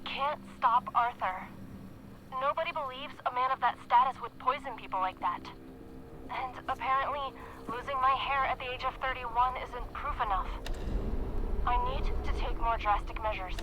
can't stop Arthur. Nobody believes a man of that status would poison people like that. And apparently, losing my hair at the age of 31 isn't proof enough. I need to take more drastic measures.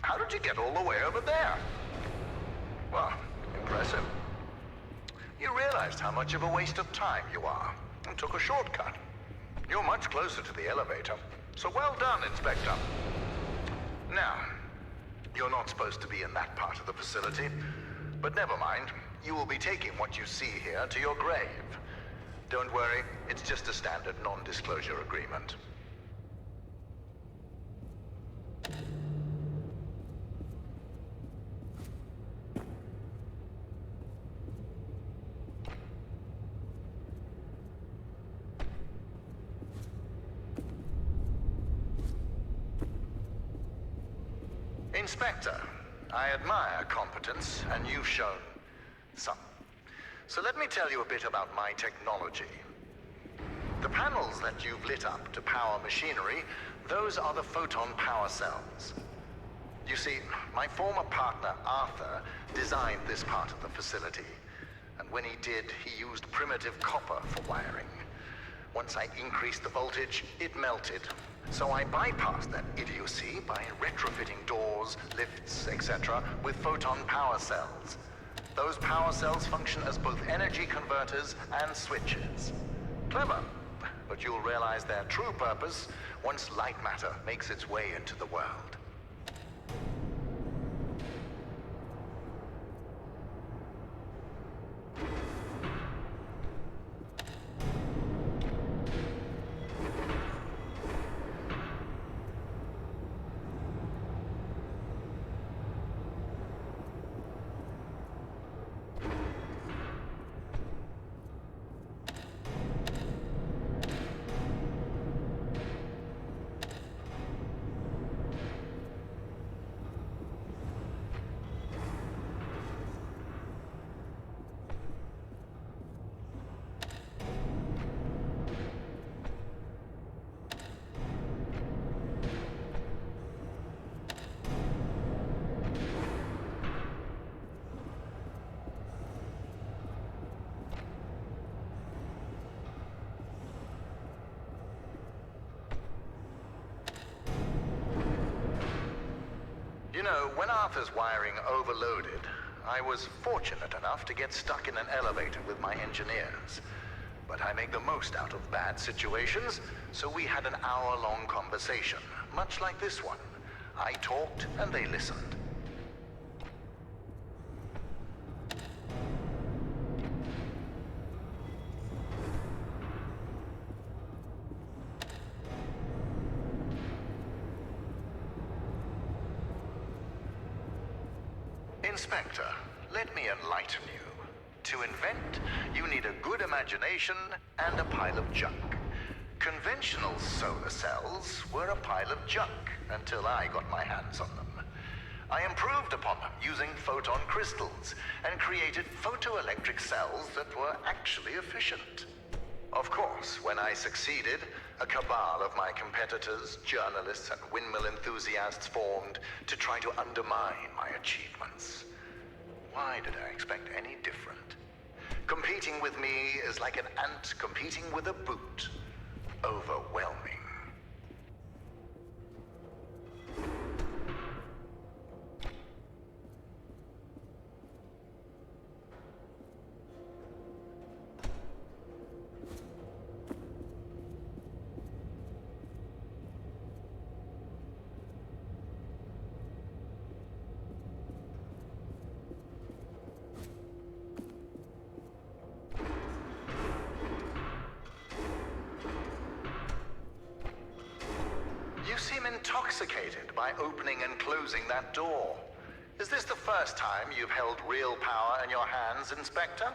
How did you get all the way over there? Well, impressive. You realized how much of a waste of time you are and took a shortcut. You're much closer to the elevator, so well done, Inspector. Now, you're not supposed to be in that part of the facility, but never mind. You will be taking what you see here to your grave. Don't worry, it's just a standard non-disclosure agreement. Inspector, I admire competence, and you've shown some. So let me tell you a bit about my technology. The panels that you've lit up to power machinery, those are the photon power cells. You see, my former partner, Arthur, designed this part of the facility. And when he did, he used primitive copper for wiring. Once I increased the voltage, it melted. So I bypassed that idiocy by retrofitting doors, lifts, etc. with photon power cells. Those power cells function as both energy converters and switches. Clever, but you'll realize their true purpose once Lightmatter makes its way into the world. You know, when Arthur's wiring overloaded, I was fortunate enough to get stuck in an elevator with my engineers. But I make the most out of bad situations, so we had an hour-long conversation, much like this one. I talked and they listened. Inspector, let me enlighten you. To invent, you need a good imagination and a pile of junk. Conventional solar cells were a pile of junk until I got my hands on them. I improved upon them using photon crystals and created photoelectric cells that were actually efficient. Of course, when I succeeded, a cabal of my competitors, journalists, and windmill enthusiasts formed to try to undermine my achievements. Why did I expect any different? Competing with me is like an ant competing with a boot. Overwhelming. You seem intoxicated by opening and closing that door. Is this the first time you've held real power in your hands, Inspector?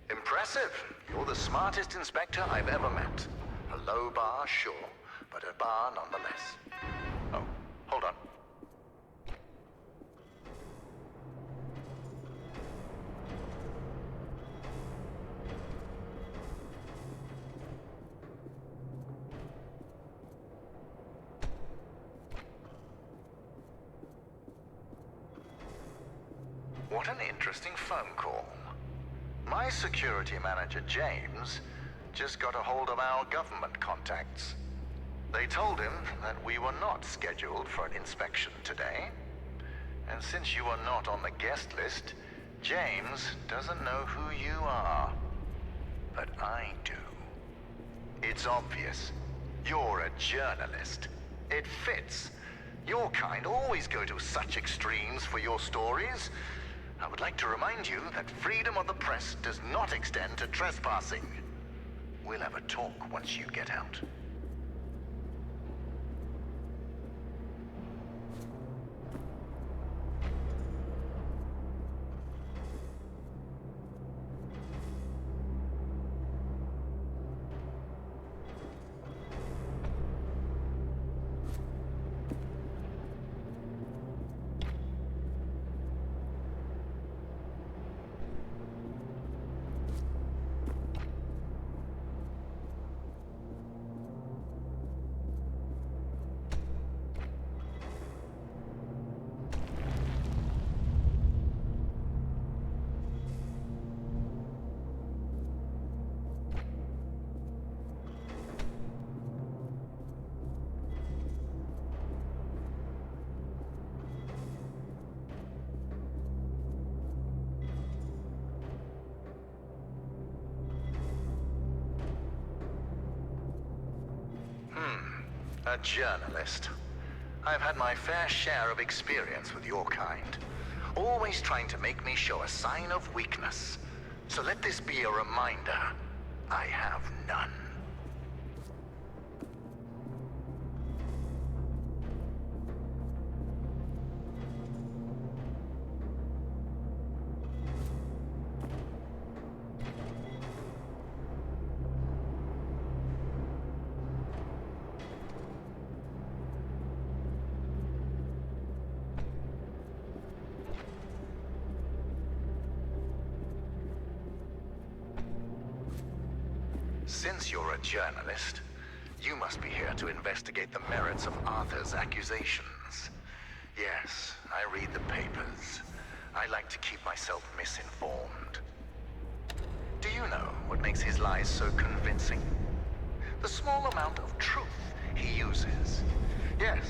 Impressive. You're the smartest inspector I've ever met. A low bar, sure, but a bar nonetheless. Oh, hold on. What an interesting phone call. My security manager, James, just got a hold of our government contacts. They told him that we were not scheduled for an inspection today. And since you are not on the guest list, James doesn't know who you are. But I do. It's obvious. You're a journalist. It fits. Your kind always go to such extremes for your stories. I would like to remind you that freedom of the press does not extend to trespassing. We'll have a talk once you get out. A journalist. I've had my fair share of experience with your kind. Always trying to make me show a sign of weakness. So let this be a reminder. I have none. Since you're a journalist, you must be here to investigate the merits of Arthur's accusations. Yes, I read the papers. I like to keep myself misinformed. Do you know what makes his lies so convincing? The small amount of truth he uses. Yes,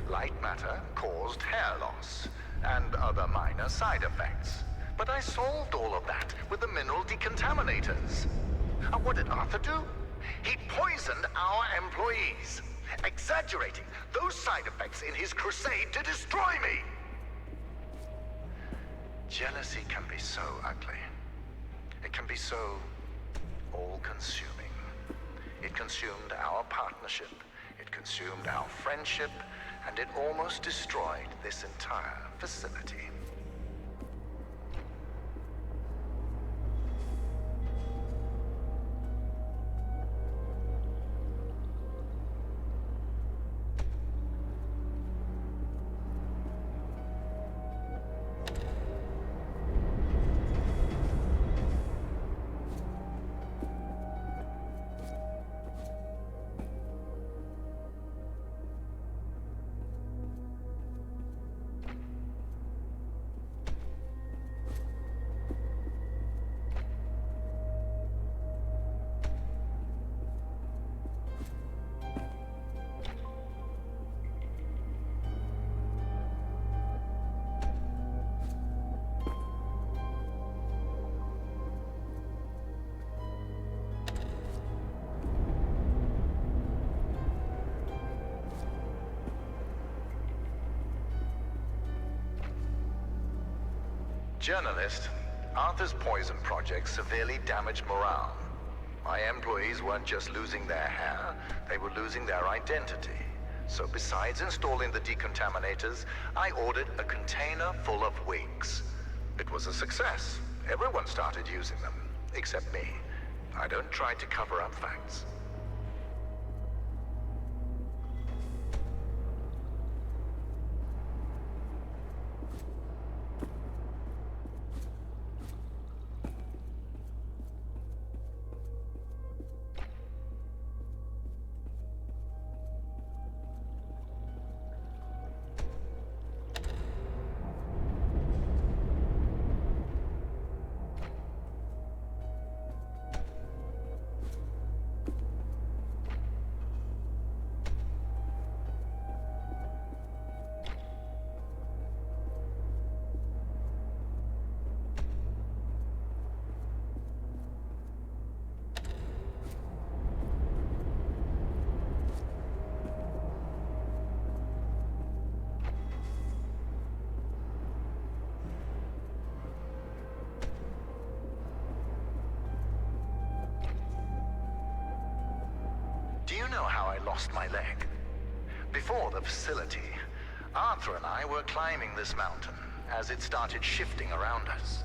Lightmatter caused hair loss and other minor side effects. But I solved all of that with the mineral decontaminators. And what did Arthur do? He poisoned our employees, exaggerating those side effects in his crusade to destroy me. Jealousy can be so ugly. It can be so all-consuming. It consumed our partnership, it consumed our friendship, and it almost destroyed this entire facility. Journalist, Arthur's poison project severely damaged morale. My employees weren't just losing their hair, they were losing their identity. So besides installing the decontaminators, I ordered a container full of wigs. It was a success. Everyone started using them, except me. I don't try to cover up facts. Do you know how I lost my leg? Before the facility, Arthur and I were climbing this mountain as it started shifting around us.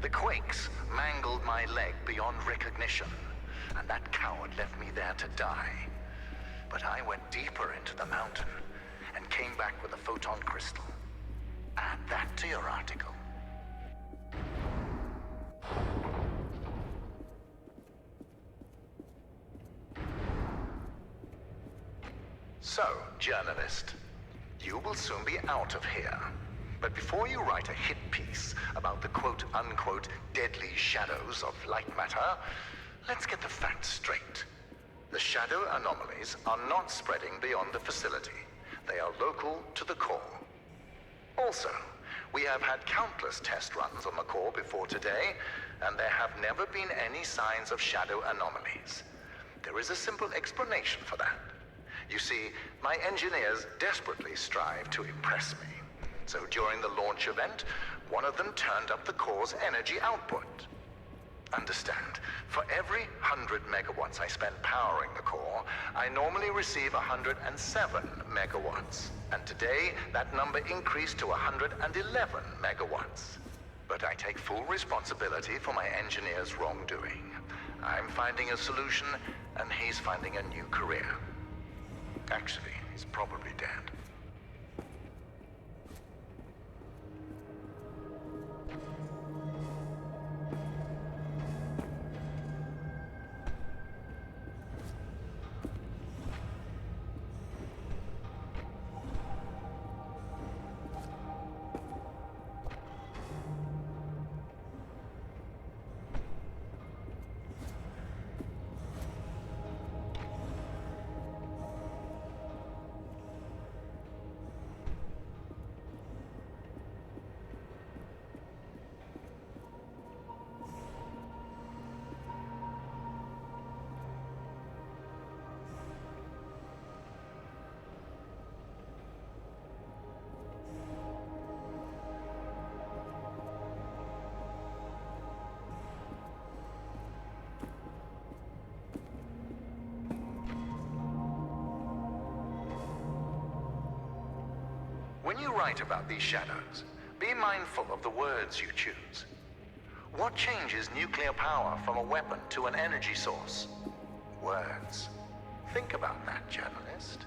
The quakes mangled my leg beyond recognition, and that coward left me there to die. But I went deeper into the mountain and came back with a photon crystal. Add that to your article. So, journalist, you will soon be out of here. But before you write a hit piece about the quote-unquote deadly shadows of Lightmatter, let's get the facts straight. The shadow anomalies are not spreading beyond the facility. They are local to the core. Also, we have had countless test runs on the core before today, and there have never been any signs of shadow anomalies. There is a simple explanation for that. You see, my engineers desperately strive to impress me. So during the launch event, one of them turned up the core's energy output. Understand. For every 100 megawatts I spend powering the core, I normally receive 107 megawatts. And today, that number increased to 111 megawatts. But I take full responsibility for my engineer's wrongdoing. I'm finding a solution, and he's finding a new career. Actually, he's probably dead. When you write about these shadows, be mindful of the words you choose. What changes nuclear power from a weapon to an energy source? Words. Think about that, journalist.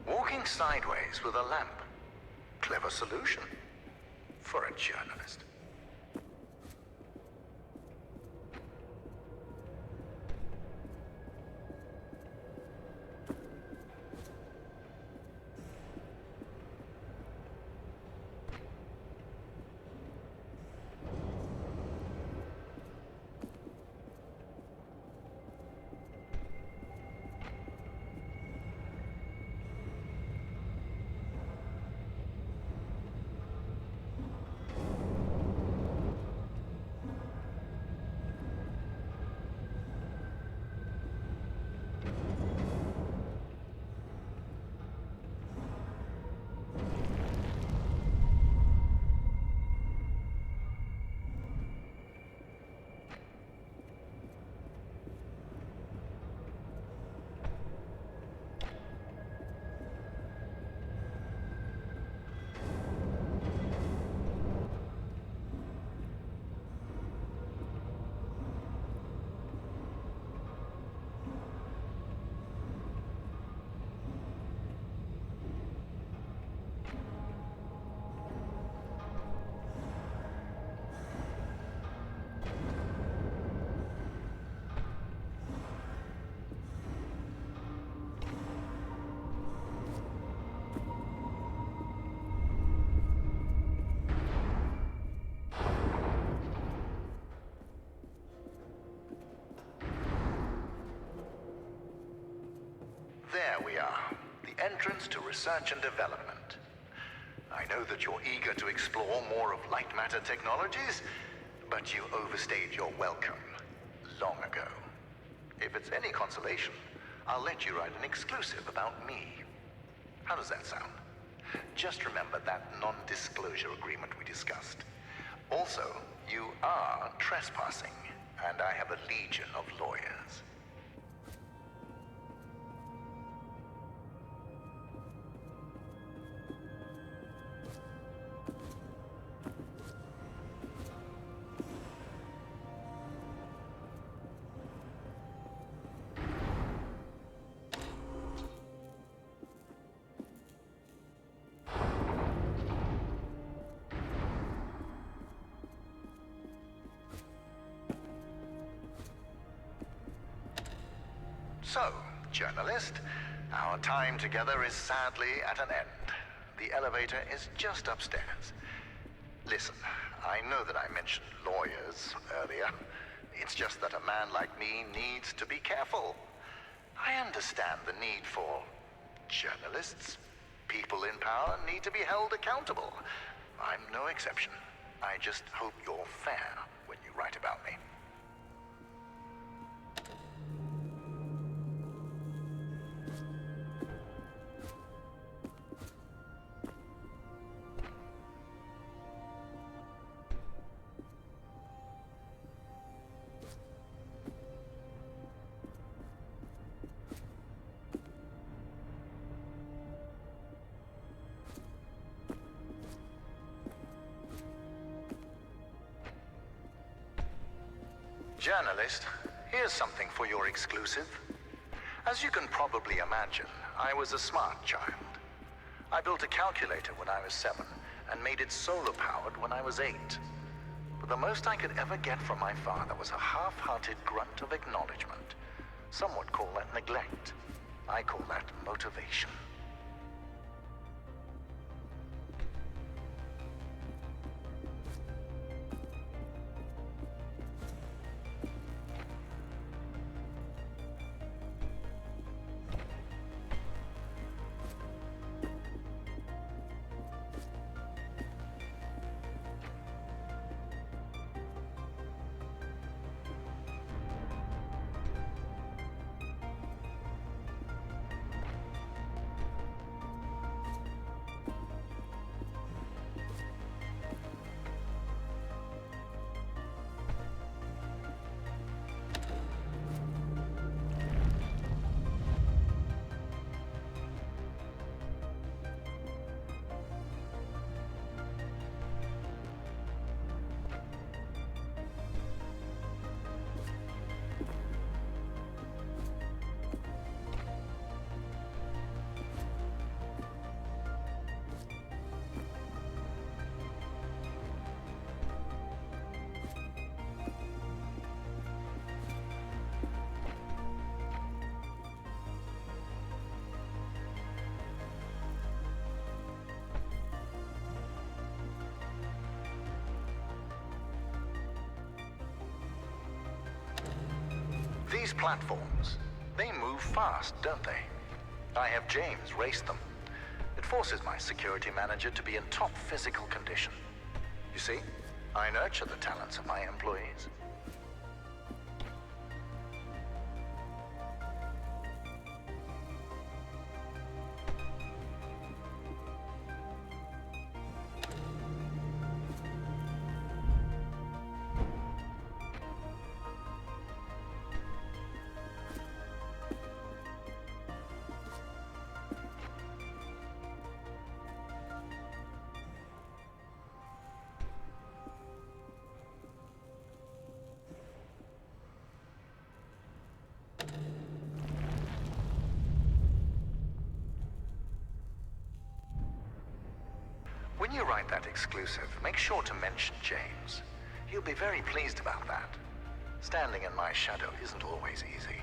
Walking sideways with a lamp. Clever solution for a journalist. There we are, the entrance to research and development. I know that you're eager to explore more of Lightmatter technologies, But you overstayed your welcome long ago. If it's any consolation, I'll let you write an exclusive about me. How does that sound? Just remember that non-disclosure agreement we discussed. Also, you are trespassing, and I have a legion of lawyers. So, journalist, our time together is sadly at an end. The elevator is just upstairs. Listen, I know that I mentioned lawyers earlier. It's just that a man like me needs to be careful. I understand the need for journalists. People in power need to be held accountable. I'm no exception. I just hope you're fair when you write about me. Journalist, here's something for your exclusive. As you can probably imagine, I was a smart child. I built a calculator when I was 7 and made it solar-powered when I was 8. But the most I could ever get from my father was a half-hearted grunt of acknowledgement. Some would call that neglect. I call that motivation. These platforms, they move fast, don't they? I have James race them. It forces my security manager to be in top physical condition. You see, I nurture the talents of my employees. When you write that exclusive, make sure to mention James. He'll be very pleased about that. Standing in my shadow isn't always easy.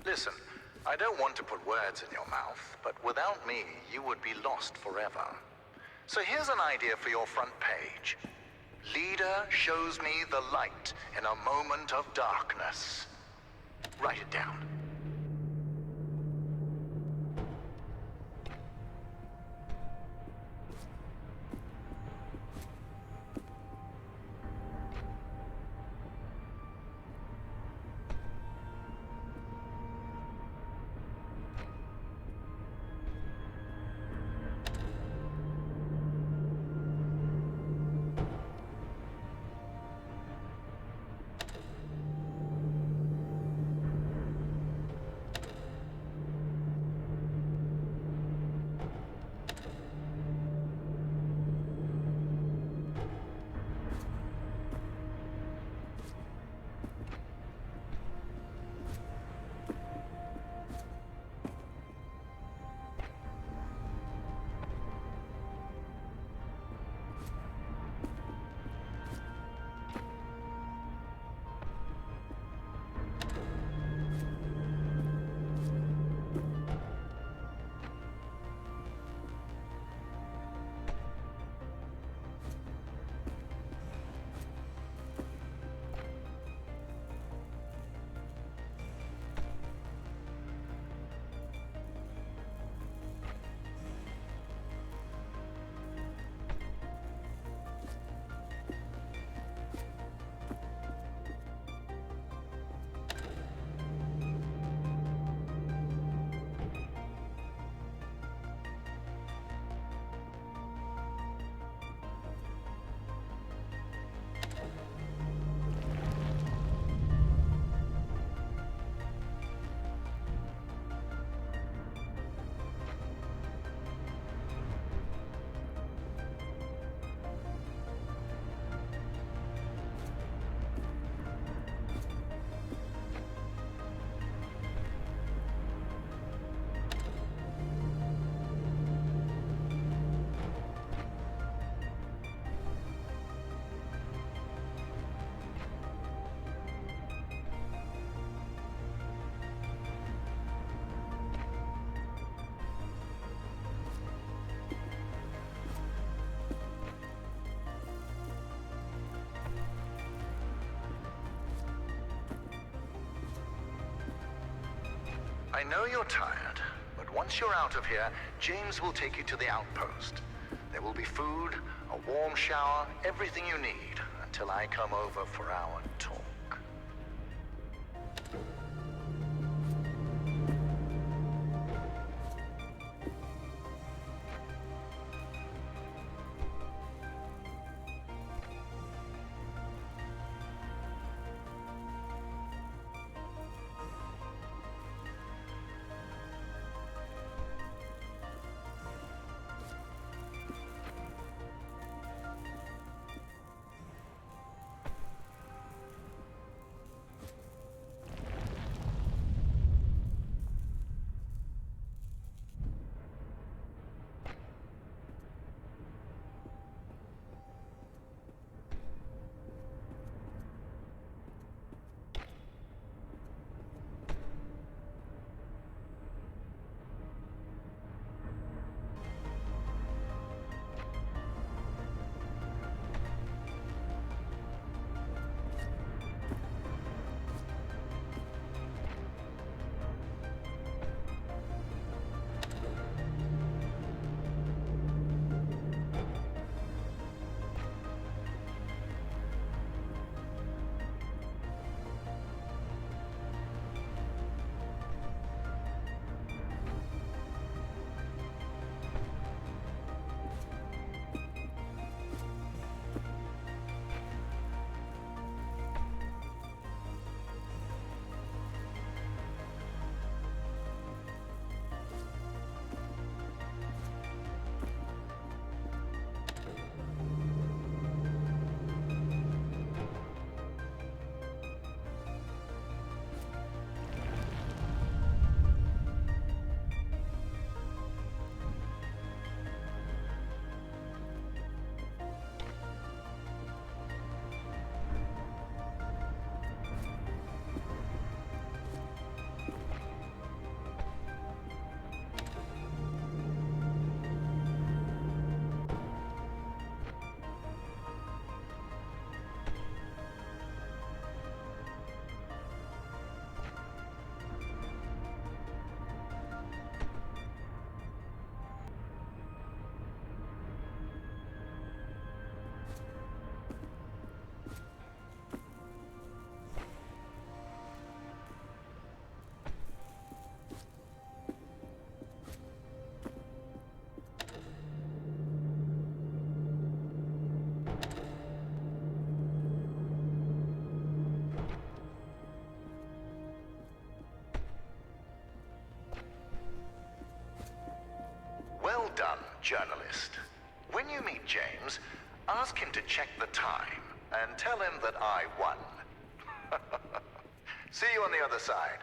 Listen, I don't want to put words in your mouth, but without me, you would be lost forever. So here's an idea for your front page. Leader shows me the light in a moment of darkness. Write it down. I know you're tired, but once you're out of here, James will take you to the outpost. There will be food, a warm shower, everything you need, until I come over for our talk. done, journalist. When you meet James, ask him to check the time and tell him that I won. See you on the other side.